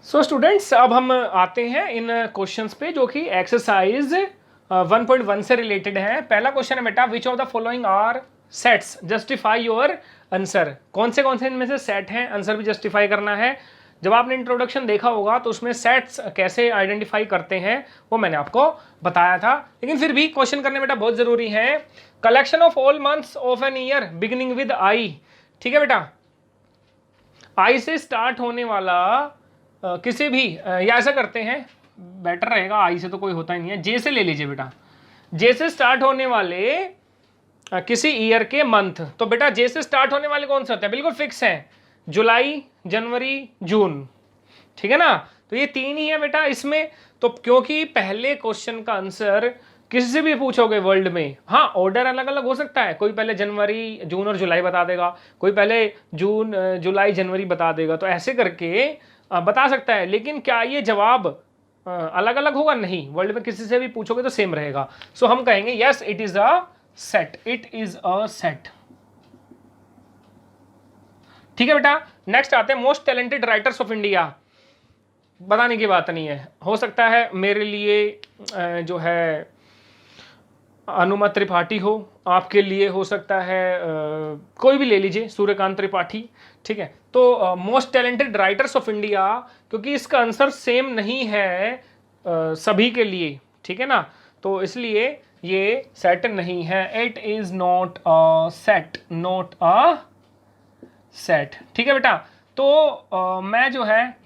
So students, अब हम आते हैं इन क्वेश्चंस पे जो कि एक्सरसाइज 1.1 से रिलेटेड है। पहला क्वेश्चन है बेटा, which of the following are sets, justify your answer. कौन से इनमें से सेट हैं, आंसर भी जस्टिफाई करना है। जब आपने इंट्रोडक्शन देखा होगा तो उसमें सेट्स कैसे आइडेंटिफाई करते हैं वो मैंने आपको बताया था, लेकिन फिर भी क्वेश्चन करने बेटा बहुत जरूरी है। Collection of all months of an year beginning with I. ठीक है बेटा, आई से स्टार्ट होने वाला किसी भी या ऐसा करते हैं, बेटर रहेगा, आई से तो कोई होता ही नहीं है, जे से ले लीजिए बेटा। जे से स्टार्ट होने वाले किसी ईयर के मंथ, तो बेटा जे से स्टार्ट होने वाले कौन से होते हैं, बिल्कुल फिक्स है, जुलाई, जनवरी, जून। ठीक है ना, तो ये तीन ही है बेटा इसमें। तो क्योंकि पहले क्वेश्चन का आंसर किसी से भी पूछोगे वर्ल्ड में, हाँ ऑर्डर अलग अलग हो सकता है, कोई पहले जनवरी, जून और जुलाई बता देगा, कोई पहले जून, जुलाई, जनवरी बता देगा, तो ऐसे करके बता सकता है। लेकिन क्या ये जवाब अलग अलग होगा? नहीं, वर्ल्ड में किसी से भी पूछोगे तो सेम रहेगा। सो हम कहेंगे yes it is a set, it is a set. ठीक है बेटा, नेक्स्ट आते हैं most talented writers of India. बताने की बात नहीं है, हो सकता है मेरे लिए जो है अनुमा त्रिपाठी हो, आपके लिए हो सकता है कोई भी ले लीजिए, सूर्यकांत त्रिपाठी। ठीक है, तो most talented writers of India, क्योंकि इसका आंसर सेम नहीं है सभी के लिए, ठीक है ना, तो इसलिए ये सेट नहीं है। It is not a set, not a set. ठीक है बेटा, तो मैं जो है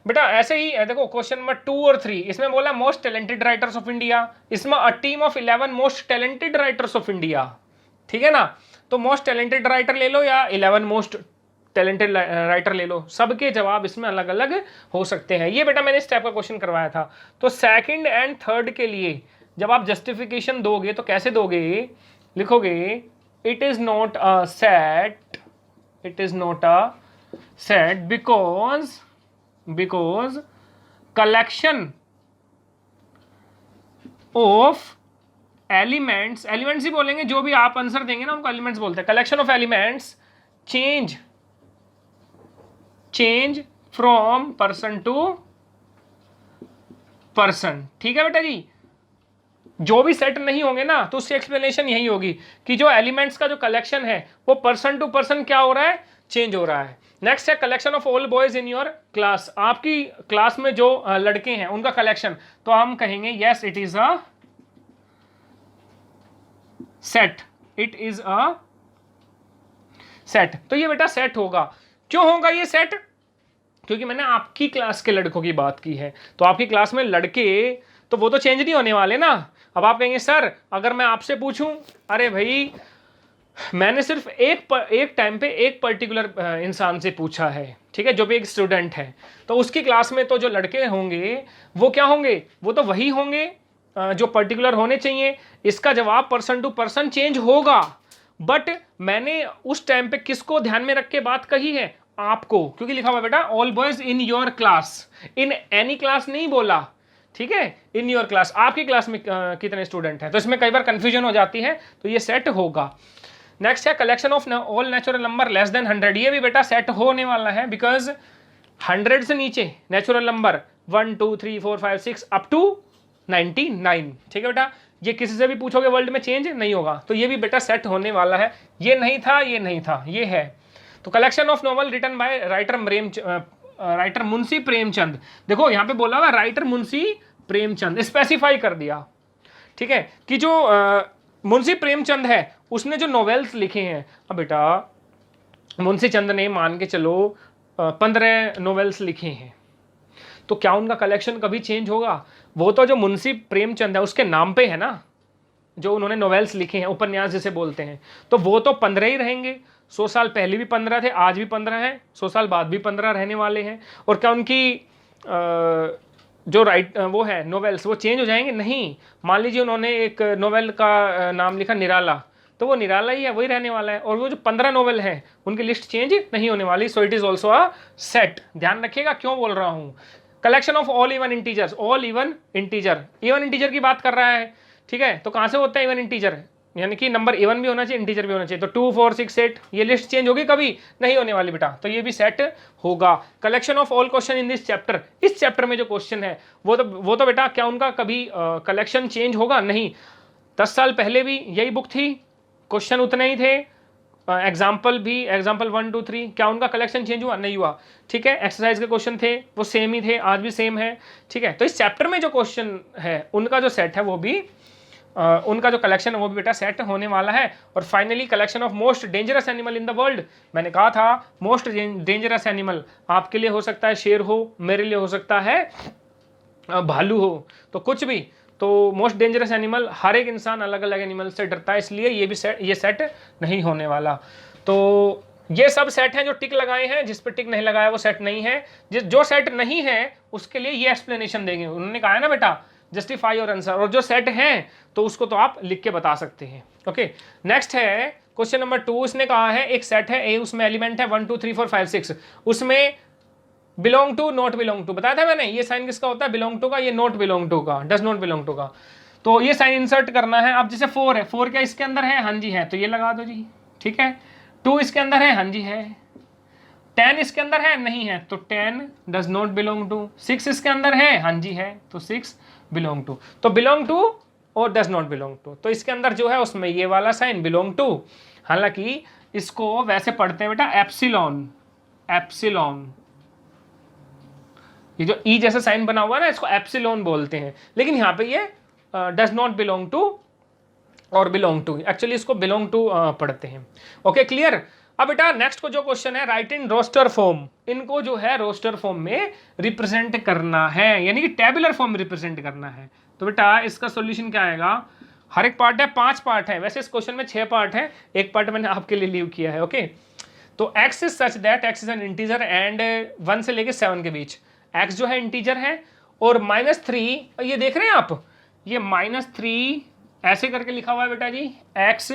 बेटा ऐसे ही है, देखो क्वेश्चन नंबर 2 और 3 इसमें बोला most talented writers of India, इसमें a team of 11 most talented writers of India. ठीक है ना, तो मोस्ट टैलेंटेड राइटर ले लो या 11 मोस्ट टैलेंटेड राइटर ले लो, सबके जवाब इसमें अलग अलग हो सकते हैं। ये बेटा मैंने इस टाइप का क्वेश्चन करवाया था। तो सेकंड एंड थर्ड के लिए जब आप जस्टिफिकेशन दोगे तो कैसे दोगे, लिखोगे it is not a set, it is not a set because collection of elements, elements ही बोलेंगे, जो भी आप आंसर देंगे ना उनको एलिमेंट्स बोलते हैं। Collection of elements change from person to person. ठीक है बेटा जी, जो भी सेट नहीं होंगे ना तो उसकी एक्सप्लेनेशन यही होगी कि जो एलिमेंट्स का जो कलेक्शन है वो पर्सन टू पर्सन क्या हो रहा है, चेंज हो रहा है। नेक्स्ट है collection of all boys in your class, आपकी क्लास में जो लड़के हैं उनका कलेक्शन, तो हम कहेंगे yes it is a set, it is a set. तो ये बेटा सेट होगा। क्यों होगा ये सेट? क्योंकि मैंने आपकी क्लास के लड़कों की बात की है, तो आपकी क्लास में लड़के तो वो तो चेंज नहीं होने वाले ना। अब आप कहेंगे सर अगर मैं आपसे पूछूं, अरे भाई मैंने सिर्फ एक टाइम पे एक पर्टिकुलर इंसान से पूछा है, ठीक है, जो भी एक स्टूडेंट है, तो उसकी क्लास में तो जो लड़के होंगे वो क्या होंगे, वो तो वही होंगे जो पर्टिकुलर होने चाहिए। इसका जवाब पर्सन टू पर्सन चेंज होगा, बट मैंने उस टाइम पे किसको ध्यान में रख के बात कही है, आपको, क्योंकि लिखा हुआ बेटा all boys in your class, in any class नहीं बोला। ठीक है, इन योर क्लास, आपकी क्लास में कितने स्टूडेंट हैं, तो इसमें कई बार कंफ्यूजन हो जाती है, तो ये सेट होगा। नेक्स्ट है collection of all natural number less than 100, ये भी बेटा सेट होने वाला है, बिकॉज 100 से नीचे नेचुरल नंबर 1 2 3 4 5 6 अप टू 99। ठीक है बेटा, ये किसी से भी पूछोगे वर्ल्ड में चेंज नहीं होगा, तो ये भी बेटा सेट होने वाला है। ये नहीं था, ये नहीं था, ये है। तो collection of novel written by writer Munshi Premchand, देखो यहाँ पे बोला हुआ राइटर मुंशी प्रेमचंद, स्पेसिफाई कर दिया। ठीक है, कि जो मुंशी प्रेमचंद है उसने जो नॉवेल्स लिखे हैं, अब बेटा मुंशी चंद ने मान के चलो 15 नॉवेल्स लिखे हैं, तो क्या उनका कलेक्शन कभी चेंज होगा? वो तो जो मुंशी प्रेमचंद है उसके नाम पे है ना, जो उन्होंने नॉवेल्स लिखे हैं, उपन्यास जिसे बोलते हैं, तो वो तो 15 ही रहेंगे। 100 साल पहले भी 15 थे, आज भी 15 है, 100 साल बाद भी 15 रहने वाले हैं। और क्या उनकी जो वो है नोवेल्स वो चेंज हो जाएंगे? नहीं। मान लीजिए उन्होंने एक नोवेल का नाम लिखा निराला, तो वो निराला ही है, वही रहने वाला है। और वो जो 15 नोवेल हैं उनकी लिस्ट चेंज नहीं होने वाली। So it is also a set, ध्यान रखिएगा क्यों बोल रहा हूँ। Collection of all even integers, all even integer, even integer की बात कर रहा है, ठीक है, तो कहाँ से होता है इवन इंटीजर? यानी कि नंबर इवन भी होना चाहिए, इंटीजर भी होना चाहिए। तो 2 4 6 8 ये लिस्ट चेंज होगी कभी नहीं होने वाली बेटा, तो ये भी सेट होगा। Collection of all question in this chapter, इस चैप्टर में जो क्वेश्चन है वो तो बेटा क्या उनका कभी कलेक्शन चेंज होगा? नहीं। 10 साल पहले भी यही बुक थी, क्वेश्चन उतने ही थे, एग्जाम्पल भी, एग्जाम्पल 1 2 3, क्या उनका कलेक्शन चेंज हुआ? नहीं हुआ। ठीक है, एक्सरसाइज के क्वेश्चन थे वो सेम ही थे, आज भी सेम है। ठीक है, तो इस चैप्टर में जो क्वेश्चन है उनका जो सेट है वो भी उनका जो कलेक्शन है वो भी बेटा सेट होने वाला है। और finally collection of most dangerous animal in the world, मैंने कहा था मोस्ट डेंजरस एनिमल आपके लिए हो सकता है शेर हो, मेरे लिए हो सकता है भालू हो, तो कुछ भी। तो मोस्ट डेंजरस एनिमल, हर एक इंसान अलग अलग एनिमल से डरता है, इसलिए ये भी सेट नहीं होने वाला। तो ये सब सेट हैं जो टिक लगाए हैं, जिस पे टिक नहीं लगाया वो सेट नहीं है। जो सेट नहीं है उसके लिए ये एक्सप्लेनेशन देंगे, उन्होंने कहा है ना बेटा जस्टिफाई और आंसर, और जो सेट हैं तो उसको तो आप लिख के बता सकते हैं। ओके, नेक्स्ट है क्वेश्चन नंबर 2। उसने कहा है एक सेट है ए, उसमें एलिमेंट है 1 2 3 4 5 6, उसमें belong to not belong to बताया था मैंने, ये साइन किसका होता है? बिलोंग टू का, ये नॉट बिलोंग टू का, डज नॉट बिलोंग टू का। तो ये साइन इंसर्ट करना है। अब जैसे 4 है, 4 क्या इसके अंदर है? हाँ जी है, तो ये लगा दो जी। ठीक है, 2 इसके अंदर है, हाँ जी है। 10 इसके अंदर है, नहीं है, तो 10 डज नॉट बिलोंग टू। 6 इसके अंदर है, हाँ जी है, तो 6 बिलोंग टू। तो बिलोंग टू और डज नॉट बिलोंग टू, तो इसके अंदर जो है उसमें ये वाला साइन बिलोंग टू। हालांकि इसको वैसे पढ़ते हैं बेटा एप्सिलॉन, एप्सिलॉन, ये जो ई जैसा साइन बना हुआ है ना इसको एप्सिलॉन बोलते हैं, लेकिन यहाँ पे ये डज नॉट बिलोंग टू और बिलोंग टू, एक्चुअली इसको बिलोंग टू पढ़ते हैं। Okay clear. अब बेटा नेक्स्ट को जो क्वेश्चन है राइट इन रोस्टर फॉर्म, इनको जो है रोस्टर फॉर्म में रिप्रेजेंट करना है, यानी कि टेबुलर फॉर्म में रिप्रेजेंट करना है। तो बेटा इसका सॉल्यूशन क्या आएगा? हर एक पार्ट है, 5 पार्ट है, वैसे इस क्वेश्चन में 6 पार्ट है, एक पार्ट मैंने आपके लिए लीव किया है। ओके, तो x is such that x is N integer and 1 से लेके 7 के बीच x जो है इंटीजर है, और -3 ये देख रहे हैं आप, ये -3 ऐसे करके लिखा हुआ है बेटा जी, x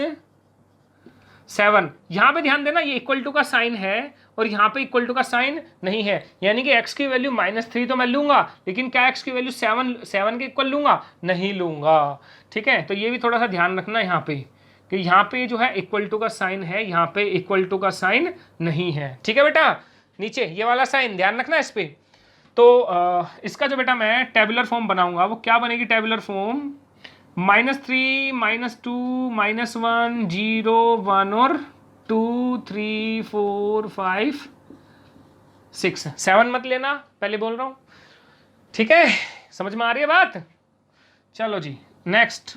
7, यहां पे ध्यान देना ये इक्वल टू का साइन है और यहां पे इक्वल टू का साइन नहीं है, यानी कि x की वैल्यू -3 तो मैं लूंगा, लेकिन क्या x की वैल्यू 7 के इक्वल लूंगा? नहीं लूंगा। ठीक है, तो ये भी थोड़ा सा ध्यान रखना यहाँ पे कि यहाँ पे जो है इक्वल टू का साइन है, यहाँ पे इक्वल टू का साइन नहीं है। ठीक है बेटा, नीचे ये वाला साइन ध्यान रखना इस पे। तो इसका जो बेटा मैं टेबुलर फॉर्म बनाऊंगा वो क्या बनेगी? टेबुलर फॉर्म -3 -2 -1 0 1 और 2 3 4 5 6 7 मत लेना, पहले बोल रहा हूं। ठीक है, समझ में आ रही है बात? चलो जी नेक्स्ट,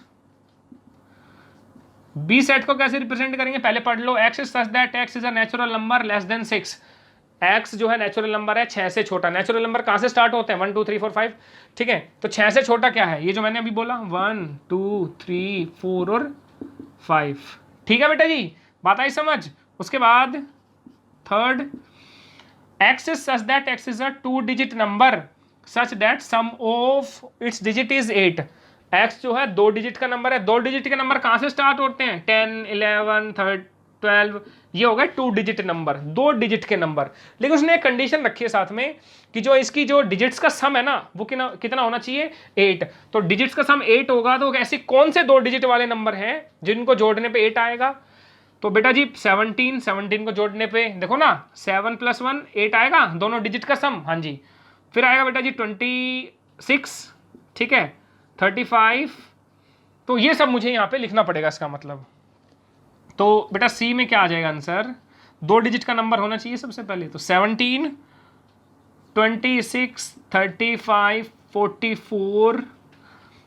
बी सेट को कैसे रिप्रेजेंट करेंगे पहले पढ़ लो। x is such that x is a natural number less than 6, x जो है नेचुरल नंबर है 6 से छोटा। नेचुरल नंबर कहां से स्टार्ट होते हैं? 1 2 3 4 5। ठीक है, तो 6 से छोटा क्या है? ये जो मैंने अभी बोला 1 2 3 4 और 5। ठीक है बेटा जी, बात आई समझ? उसके बाद third, x is such that x is a 2 digit number such that sum of its digit is 8। x जो है 2 डिजिट का नंबर है, 2 डिजिट के नंबर कहां से स्टार्ट होते हैं? 10 11 12, ये हो गए 2 डिजिट नंबर, 2 डिजिट के नंबर। लेकिन उसने एक कंडीशन रखी है साथ में कि जो इसकी जो डिजिट्स का सम है ना वो कितना होना चाहिए? 8। तो डिजिट्स का सम 8 होगा, तो ऐसे कौन से 2 डिजिट वाले नंबर हैं जिनको जोड़ने पे 8 आएगा? तो बेटा जी 17 को जोड़ने पे देखो ना 7 + 1 8 आएगा, दोनों डिजिट का सम। हाँ जी, फिर आएगा बेटा जी 26, ठीक है, 35। तो ये सब मुझे यहाँ पे लिखना पड़ेगा इसका मतलब। तो बेटा सी में क्या आ जाएगा आंसर? 2 डिजिट का नंबर होना चाहिए सबसे पहले, तो 17 26 35 44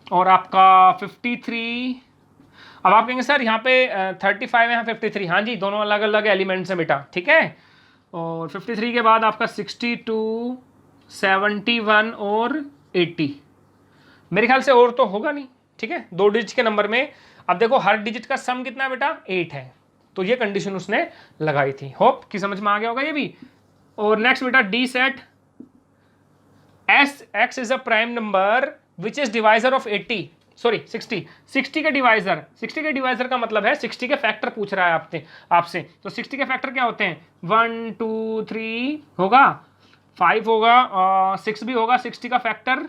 और आपका 53। अब आप कहेंगे सर यहाँ पे 35 है, यहाँ 53। हाँ जी, दोनों अलग अलग एलिमेंट्स हैं बेटा। ठीक है, और 53 के बाद आपका 62 71 और 80। मेरे ख्याल से और तो होगा नहीं। ठीक है, 2 डिजिट के नंबर में अब देखो हर डिजिट का सम कितना है बेटा? 8 है। तो ये कंडीशन उसने लगाई थी। होप कि समझ में आ गया होगा ये भी। और नेक्स्ट बेटा D set, S x is a prime number which is divisor of 80 sorry 60 के डिवाइजर। 60 के डिवाइजर का मतलब है 60 के फैक्टर पूछ रहा है आपसे। तो 60 के फैक्टर क्या होते हैं? 1 2 3 होगा, 5 होगा, 6 भी होगा 60 का फैक्टर,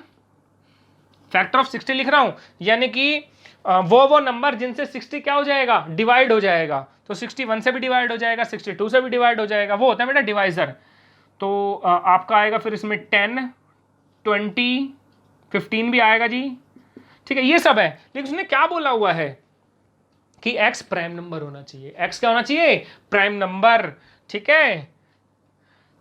फैक्टर ऑफ 60 लिख रहा हूं, यानी कि वो नंबर जिनसे 60 क्या हो जाएगा, डिवाइड हो जाएगा। तो 61 से भी डिवाइड हो जाएगा, 62 से भी डिवाइड हो जाएगा, वो होता है बेटा डिवाइजर। तो आपका आएगा फिर इसमें 10, 20, 15 भी आएगा जी, ठीक है, ये सब है। लेकिन उसने क्या बोला हुआ है कि x प्राइम नंबर होना चाहिए, x क्या होना चाहिए, प्राइम नंबर, ठीक है।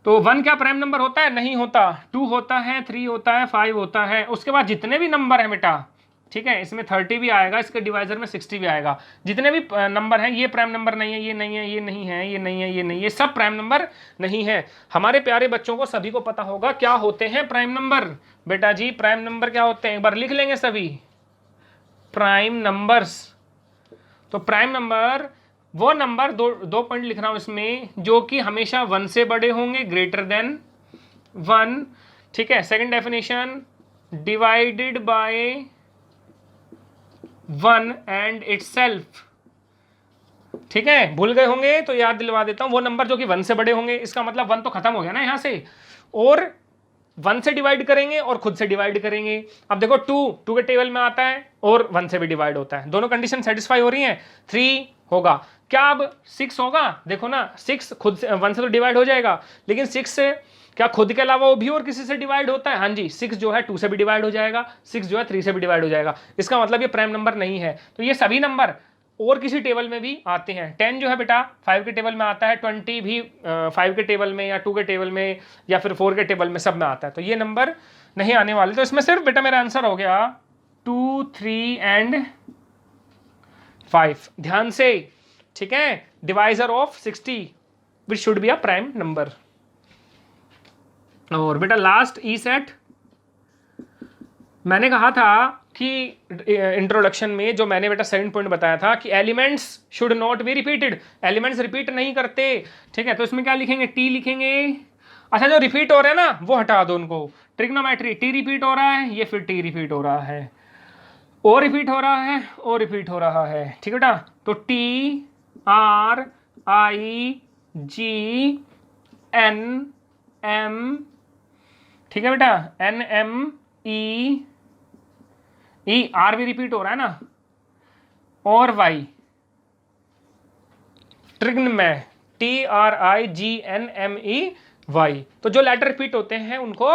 तो 1 क्या प्राइम नंबर होता है, नहीं होता, 2 होता है, 3 होता है, 5 होता है, उसके बाद जितने भी नंबर है बेटा, ठीक है, इसमें 30 भी आएगा, इसके डिवाइजर में 60 भी आएगा, जितने भी नंबर हैं ये प्राइम नंबर नहीं है, ये नहीं है, ये नहीं है, ये नहीं है, ये नहीं, ये सब प्राइम नंबर नहीं है। हमारे प्यारे बच्चों को सभी को पता होगा क्या होते हैं प्राइम नंबर। बेटा जी प्राइम नंबर क्या होते हैं, एक बार लिख लेंगे सभी, प्राइम नंबर्स। तो प्राइम नंबर वो नंबर, दो पॉइंट लिख रहा हूं इसमें, जो कि हमेशा 1 से बड़े होंगे, ग्रेटर देन 1, ठीक है। Second definition, divided by 1 and itself, ठीक है। भूल गए होंगे तो याद दिलवा देता हूं, वो नंबर जो कि 1 से बड़े होंगे, इसका मतलब 1 तो खत्म हो गया ना यहां से, और 1 से डिवाइड करेंगे और खुद से डिवाइड करेंगे। अब देखो 2 के टेबल में आता है और 1 से भी डिवाइड होता है, दोनों कंडीशन सेटिस्फाई हो रही हैं। 3 होगा क्या, अब 6 होगा, देखो ना 6 खुद से 1 से तो डिवाइड हो जाएगा, लेकिन 6 से क्या खुद के अलावा वो भी और किसी से डिवाइड होता है, हाँ जी, 6 जो है 2 से भी डिवाइड हो जाएगा, 6 जो है 3 से भी डिवाइड हो जाएगा, इसका मतलब ये प्राइम नंबर नहीं है। तो ये सभी नंबर और किसी टेबल में भी आते हैं। 10 जो है बेटा 5 के टेबल में आता है, 20 भी 5 के टेबल में या 2 के टेबल में या फिर 4 के टेबल में, सब में आता है, तो ये नंबर नहीं आने वाले। तो इसमें सिर्फ बेटा मेरा आंसर हो गया 2, 3 एंड 5, ध्यान से, ठीक है। Divisor of 60 which should be a prime number. और बेटा लास्ट ई सेट, मैंने कहा था कि इंट्रोडक्शन में जो मैंने बेटा सेकंड पॉइंट बताया था कि elements should not be repeated, elements repeat नहीं करते, ठीक है। तो इसमें क्या लिखेंगे, टी लिखेंगे। अच्छा जो रिपीट हो रहे हैं ना वो हटा दो उनको, ट्रिग्नोमेट्री, टी रिपीट हो रहा है, ये फिर टी रिपीट हो रहा है, ओ रिपीट हो रहा है, ओ रिपीट हो रहा है, ठीक है बेटा। तो T R I G N M, ठीक है बेटा, N M E, E R भी रिपीट हो रहा है ना, और वाई, ट्रिग्न में T R I G N M E Y. तो जो लेटर रिपीट होते हैं उनको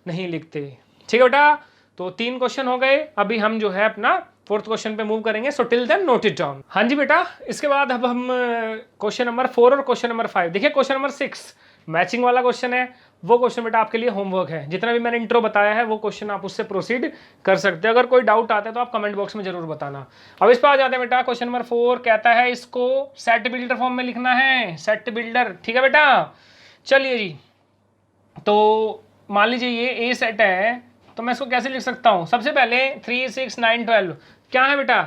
नहीं लिखते, ठीक है बेटा। तो 3 क्वेश्चन हो गए, अभी हम जो है अपना 4th क्वेश्चन पे मूव करेंगे, so till then note it down. हाँ जी बेटा, इसके बाद अब हम क्वेश्चन नंबर 4 और क्वेश्चन नंबर 5 देखिए। क्वेश्चन नंबर 6 मैचिंग वाला क्वेश्चन है, वो क्वेश्चन बेटा आपके लिए होमवर्क है, जितना भी मैंने इंट्रो बताया है वो क्वेश्चन आप उससे प्रोसीड कर सकते हैं। अगर कोई डाउट आता है तो आप कमेंट बॉक्स में जरूर बताना। अब इस पर आ जाते हैं बेटा। क्वेश्चन नंबर 4 कहता है इसको सेट बिल्डर फॉर्म में लिखना है, सेट बिल्डर, ठीक है बेटा। चलिए जी, तो मान लीजिए ये ए सेट है, तो मैं इसको कैसे लिख सकता हूँ। सबसे पहले 3, 6, 9, 12 क्या है बेटा,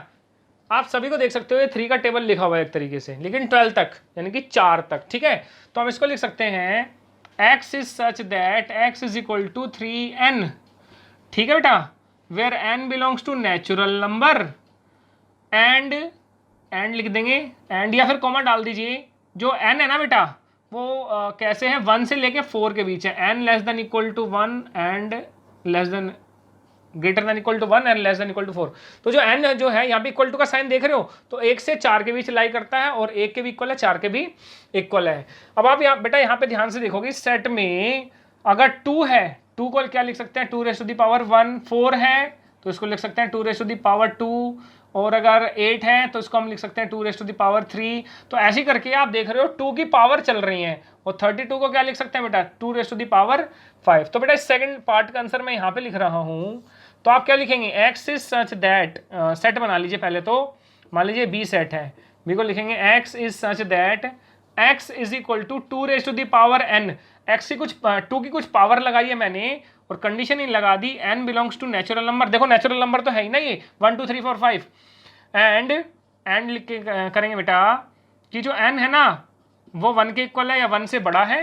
आप सभी को देख सकते हो ये 3 का टेबल लिखा हुआ है एक तरीके से, लेकिन 12 तक यानी कि 4 तक, ठीक है। तो हम इसको लिख सकते हैं x is such that x is equal to 3n, ठीक है बेटा, where n belongs to natural number and लिख देंगे एंड, या फिर कॉमा डाल दीजिए। जो n है ना बेटा वो कैसे है, 1 से लेके 4 के बीच है, n less than equal to 1 and less than greater than equal to 1 and less than equal to 4। तो जो n जो है यहाँ पे इक्वल टू का साइन देख रहे हो, तो 1 से 4 के बीच लाई करता है, और 1 के भी इक्वल है, 4 के भी इक्वल है। अब आप यहाँ बेटा यहाँ पे ध्यान से देखोगे, सेट में अगर 2 है, 2 को क्या लिख सकते हैं, 2 रेज़ टू दी पावर 1, 4 है तो इसको लिख सकते हैं 2 रेज़ टू दी पावर 2, और अगर 8 है तो इसको हम लिख सकते हैं 2 रेज़ टू दी पावर 3। तो ऐसे करके आप देख रहे हो 2 की पावर चल रही है, और 32 को क्या लिख सकते हैं बेटा, 2 रेज़ टू दी पावर 5। तो बेटा इस सेकंड पार्ट का आंसर मैं यहाँ पे लिख रहा हूँ, तो आप क्या लिखेंगे, x is such that, set बना लीजिए पहले, तो मान लीजिए b सेट है, b को लिखेंगे x is such that x is equal to 2 raise to the power n, x की कुछ 2 की कुछ पावर लगाई है मैंने और कंडीशन ही लगा दी, n belongs to natural number. देखो नेचुरल नंबर तो है ही ना ये 1 2 3 4 5, एंड लिख के करेंगे बेटा कि जो n है ना वो 1 के इक्वल है या 1 से बड़ा है,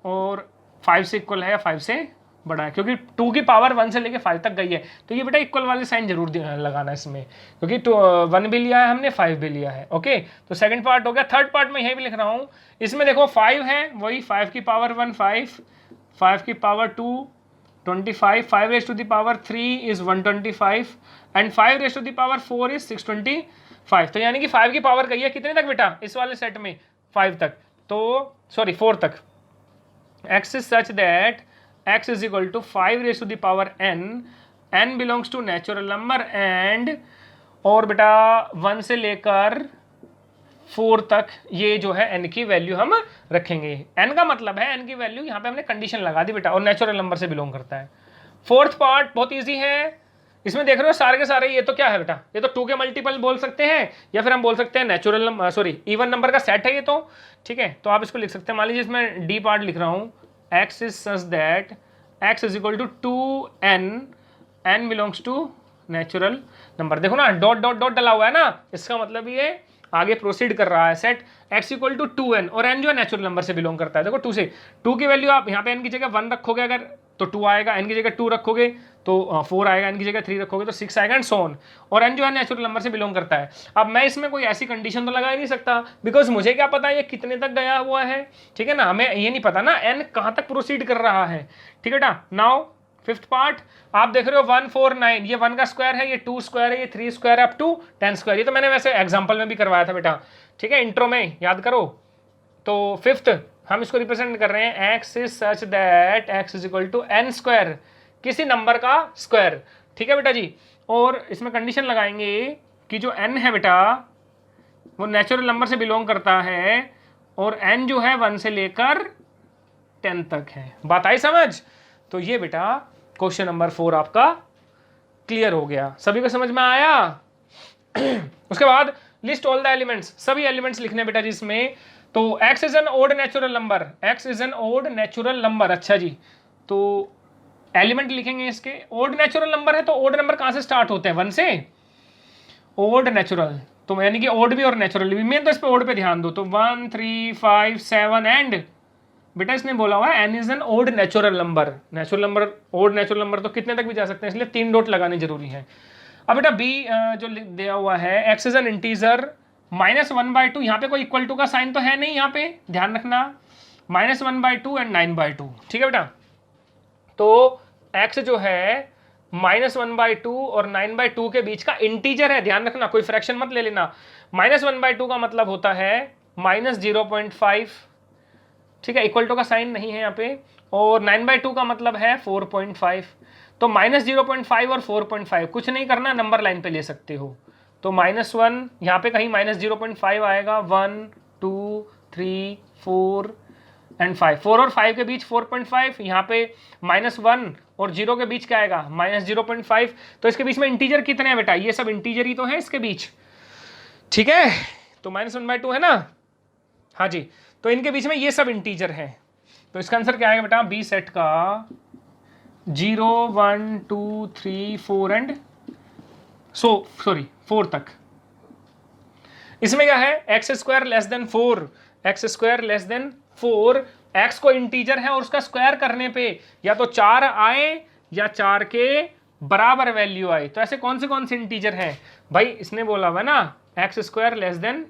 और 5 से इक्वल है या 5 से बड़ा है, क्योंकि 2 की पावर 1 से लेके 5 तक गई है। तो ये बेटा इक्वल वाले साइन जरूर लगाना इसमें, क्योंकि 1 भी लिया है हमने, 5 भी लिया है। ओके, तो सेकंड पार्ट हो गया। थर्ड पार्ट में यही भी लिख रहा हूँ, इसमें देखो 5 है, वही 5 की पावर 1 5, 5 की power 2 25, 5 raise to the power 3 is 125 and 5 raise to the power 4 is 625। तो यानी कि 5 की पावर कही है कितने तक बेटा इस वाले सेट में, 5 तक, तो सॉरी 4 तक। x is such that x is equal to 5 raised to the power n belongs to natural number and और बेटा 1 से लेकर 4 तक ये जो है n की वैल्यू हम रखेंगे। n का मतलब है n की वैल्यू, यहाँ पे हमने कंडीशन लगा दी बेटा, और नेचुरल नंबर से बिलोंग करता है। फोर्थ पार्ट बहुत इजी है, इसमें देख रहे हो सारे के सारे ये तो क्या है बेटा, ये तो 2 के मल्टीपल बोल सकते हैं या फिर हम बोल सकते हैं natural number, sorry even number का सेट है ये तो, ठीक है। तो आप इसको लिख सकते हैं, मान लीजिए इसमें डी पार्ट लिख रहा हूँ, x is such that x is equal to 2n belongs to natural number. देखो ना डॉट डॉट डॉट डला हुआ है ना, इसका मतलब ये आगे प्रोसीड कर रहा है। Set x equal to 2n और n जो है नेचुरल नंबर से बिलोंग करता है। देखो 2 से 2 की वैल्यू आप यहाँ पे n की जगह 1 रखोगे अगर तो 2 आएगा, n की जगह 2 रखोगे तो 4 आएगा, n की जगह 3 रखोगे तो 6 आएगा एंड सो ऑन। और n जो है नेचुरल नंबर से बिलोंग करता है। अब मैं इसमें कोई ऐसी कंडीशन तो लगा ही नहीं सकता, बिकॉज मुझे क्या पता ये कितने तक गया हुआ है, ठीक है ना, हमें ये नहीं पता ना n कहाँ तक प्रोसीड कर रहा है, ठीक है ना। नाउ फिफ्थ पार्ट आप देख रहे हो 1 4 9, ये 1 का स्क्वायर है, ये 2 स्क्वायर है, ये 3 स्क्वायर अप टू 10 स्क्वायर। ये तो मैंने वैसे एग्जांपल में भी करवाया था बेटा, ठीक है, इंट्रो में याद करो। तो फिफ्थ हम इसको रिप्रेजेंट कर रहे हैं x is such that x is equal to n square, किसी नंबर का स्क्वायर, ठीक है बेटा जी। और इसमें कंडीशन लगाएंगे कि जो n है बेटा वो नेचुरल नंबर से बिलोंग करता है और n जो है 1 से लेकर 10 तक है। बात आई समझ? तो ये बेटा क्वेश्चन नंबर 4 आपका क्लियर हो गया, सभी को समझ में आया। उसके बाद लिस्ट ऑल द एलिमेंट्स, सभी एलिमेंट्स लिखने बेटा जिसमें, तो x is an odd natural number, x is an odd natural number. अच्छा जी, तो एलिमेंट लिखेंगे इसके, ओड नेचुरल नंबर है तो ओड नंबर कहां से स्टार्ट होते हैं, 1 से। ओड नेचुरल तो यानी कि ओड भी और नेचुरल भी, मेन तो इस पे ओड पे ध्यान दो। तो 1 3 5 7 एंड बेटा इसने बोला हुआ है n is an odd natural number. Natural number odd natural number तो कितने तक भी जा सकते हैं, इसलिए 3 डॉट लगाने जरूरी है। अब बेटा b जो दिया हुआ है x इज एन इंटीजर -1/2, यहाँ पे कोई इक्वल टू का साइन तो है नहीं, यहाँ पे ध्यान रखना, -1/2 एंड 9/2, ठीक है बेटा। तो x जो है -1/2 और 9/2 के बीच का इंटीजर है, ध्यान रखना, कोई फ्रैक्शन मत ले लेना। -1/2 का मतलब होता है -0.5, ठीक है, इक्वल टू का साइन नहीं है यहाँ पे, और 9/2 का मतलब है 4.5। तो -0.5 और 4.5 कुछ नहीं करना, नंबर लाइन पे ले सकते हो। तो -1 यहाँ पे कहीं -0.5 आएगा, 1 2 3 4 एंड 5, 4 और 5 के बीच 4.5, यहाँ पे -1 और 0 के बीच क्या आएगा -0.5। तो इसके बीच में इंटीजर कितने हैं बेटा, ये सब इंटीजर ही तो है इसके बीच, ठीक है। तो -1/2 है ना, हाँ जी, तो इनके बीच में ये सब इंटीजर है। तो इसका आंसर क्या आएगा बेटा, बी सेट का 0 1 2 3 4 एंड 4 तक। इसमें क्या है, x square less than 4, x square less than 4, x को इंटीजर है और उसका स्क्वायर करने पे या तो 4 आए या 4 के बराबर वैल्यू आए। तो ऐसे कौन से इंटीजर हैं भाई, इसने बोला हुआ ना एक्स स्क्वायर लेस देन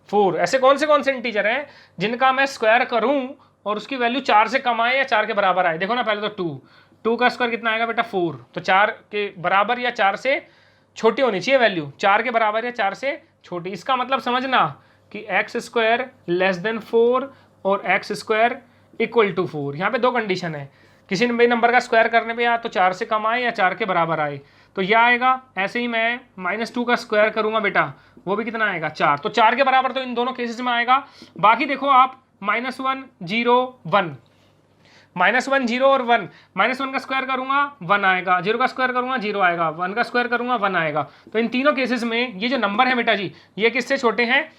4, ऐसे कौन से इंटीजर हैं जिनका मैं स्क्वायर करूं और उसकी वैल्यू 4 से कम आए या 4 के बराबर आए। देखो ना, पहले तो 2 का स्क्वायर कितना आएगा बेटा 4, तो 4 के बराबर या 4 से छोटी होनी चाहिए वैल्यू, 4 के बराबर या 4 से छोटी। इसका मतलब समझना कि एक्स स्क्वायर लेस देन 4 और एक्स स्क्वायर इक्वल टू 4, यहाँ पे 2 कंडीशन है, किसी नंबर का स्क्वायर करने पे या तो 4 से कम आए या 4 के बराबर आए, तो यह आएगा। ऐसे ही मैं -2 का स्क्वायर करूंगा बेटा, वो भी कितना आएगा 4, तो 4 के बराबर तो इन दोनों केसेस में आएगा। बाकी देखो आप -1 0 1, -1 0 और 1, -1 का स्क्वायर करूंगा 1 आएगा, 0 का स्क्वायर करूंगा 0 आएगा, 1 का स्क्वायर करूंगा 1 आएगा। तो इन तीनों केसेस में ये जो नंबर है बेटा जी, ये किससे छोटे हैं,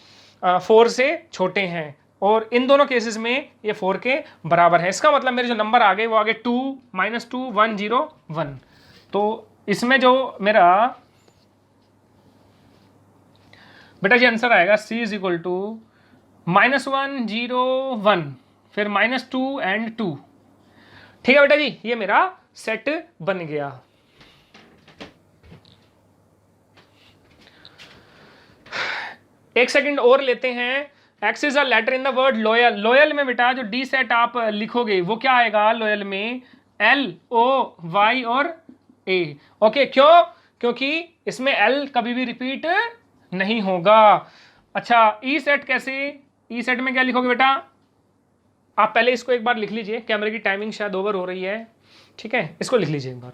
4 से छोटे हैं, और इन दोनों केसेस में ये 4 के बराबर है। इसका मतलब मेरे जो नंबर आ गए वो आगे 2 -2 1 0 1। तो इसमें जो मेरा बेटा जी आंसर आएगा C इज इक्वल टू -1 0 1 फिर -2 एंड 2, ठीक है बेटा जी, ये मेरा सेट बन गया। एक सेकंड और लेते हैं। X is a letter in the word loyal, loyal में बेटा जो डी सेट आप लिखोगे वो क्या आएगा, लॉयल में L O Y और A। ओके, क्यों? क्योंकि इसमें L कभी भी रिपीट नहीं होगा। अच्छा, ई सेट कैसे? ई सेट में क्या लिखोगे बेटा? आप पहले इसको एक बार लिख लीजिए, कैमरे की टाइमिंग शायद ओवर हो रही है, ठीक है, इसको लिख लीजिए एक बार।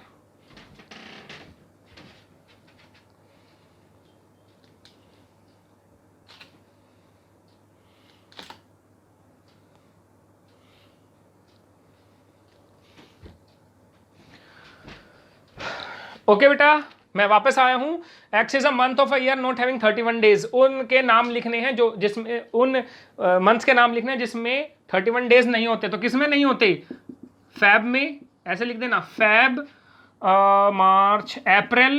ओके बेटा, मैं वापस आया हूं। X is a month of a year not having 31 days. उनके नाम लिखने हैं जो जिसमें उन मंथ्स के नाम लिखने हैं जिसमें 31 डेज नहीं होते। तो किसमें नहीं होते? फैब में, ऐसे लिख देना, फैब, मार्च, अप्रैल,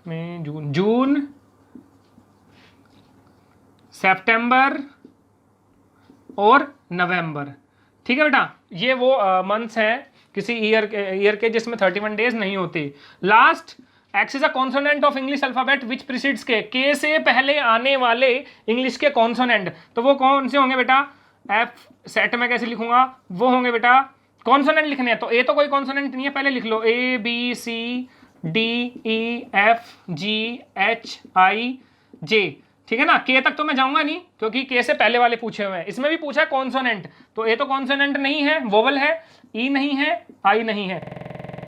मई, जून, जून, सितंबर और नवंबर। ठीक है बेटा, ये वो मंथ्स हैं किसी ईयर के जिसमें 31 डेज नहीं होते। Last, x is a consonant of English alphabet which precedes के से पहले आने वाले इंग्लिश के कॉन्सोनेंट। तो वो कौन से होंगे बेटा? एफ सेट में कैसे लिखूंगा? वो होंगे बेटा, कॉन्सोनेंट लिखने हैं तो ए तो कोई कॉन्सोनेंट नहीं है, पहले लिख लो A B C D E F G H I J. ठीक है ना, के तक तो मैं जाऊंगा नहीं क्योंकि के से पहले वाले पूछे हुए हैं। इसमें भी पूछा है कॉन्सोनेंट, तो ए तो कॉन्सोनेंट नहीं है, वोवल है, ई नहीं है, आई नहीं है।